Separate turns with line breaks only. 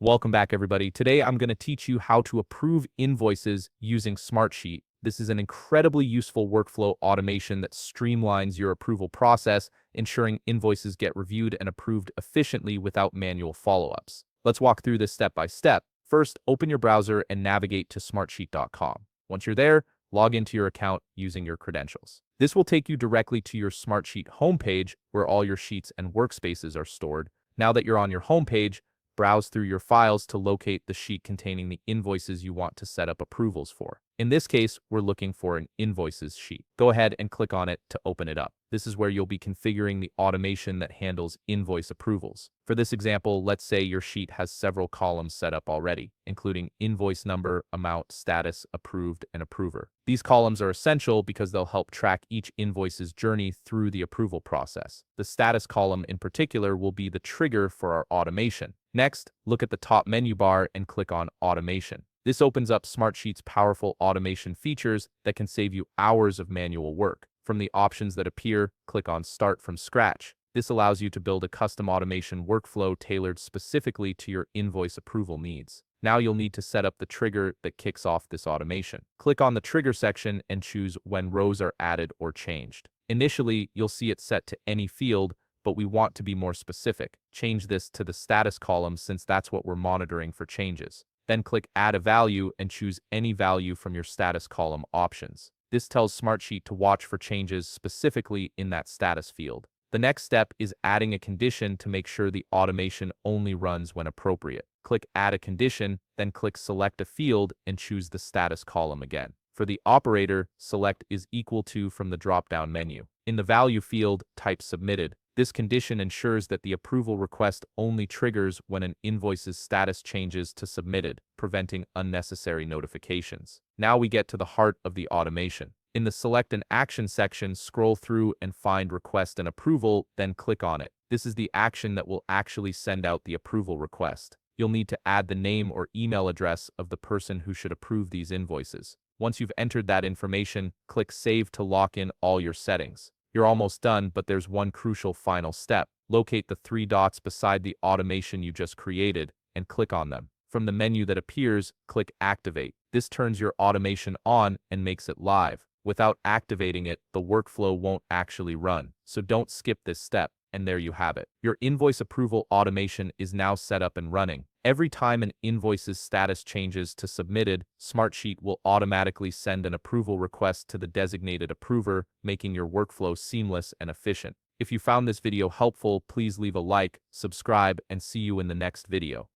Welcome back, everybody. Today, I'm going to teach you how to approve invoices using Smartsheet. This is an incredibly useful workflow automation that streamlines your approval process, ensuring invoices get reviewed and approved efficiently without manual follow-ups. Let's walk through this step by step. First, open your browser and navigate to smartsheet.com. Once you're there, log into your account using your credentials. This will take you directly to your Smartsheet homepage, where all your sheets and workspaces are stored. Now that you're on your homepage, browse through your files to locate the sheet containing the invoices you want to set up approvals for. In this case, we're looking for an invoices sheet. Go ahead and click on it to open it up. This is where you'll be configuring the automation that handles invoice approvals. For this example, let's say your sheet has several columns set up already, including invoice number, amount, status, approved, and approver. These columns are essential because they'll help track each invoice's journey through the approval process. The status column in particular will be the trigger for our automation. Next, look at the top menu bar and click on Automation. This opens up Smartsheet's powerful automation features that can save you hours of manual work. From the options that appear, click on Start from Scratch. This allows you to build a custom automation workflow tailored specifically to your invoice approval needs. Now you'll need to set up the trigger that kicks off this automation. Click on the Trigger section and choose when rows are added or changed. Initially, you'll see it set to any field, but we want to be more specific. Change this to the status column since that's what we're monitoring for changes. Then click Add a Value and choose any value from your status column options. This tells Smartsheet to watch for changes specifically in that status field. The next step is adding a condition to make sure the automation only runs when appropriate. Click Add a Condition, then click Select a Field and choose the status column again. For the operator, select is equal to from the drop-down menu. In the value field, type Submitted. This condition ensures that the approval request only triggers when an invoice's status changes to submitted, preventing unnecessary notifications. Now we get to the heart of the automation. In the Select an Action section, scroll through and find Request an Approval, then click on it. This is the action that will actually send out the approval request. You'll need to add the name or email address of the person who should approve these invoices. Once you've entered that information, click Save to lock in all your settings. You're almost done, but there's one crucial final step. Locate the three dots beside the automation you just created and click on them. From the menu that appears, click Activate. This turns your automation on and makes it live. Without activating it, the workflow won't actually run. So don't skip this step. And there you have it. Your invoice approval automation is now set up and running. Every time an invoice's status changes to submitted, Smartsheet will automatically send an approval request to the designated approver, making your workflow seamless and efficient. If you found this video helpful, please leave a like, subscribe, and see you in the next video.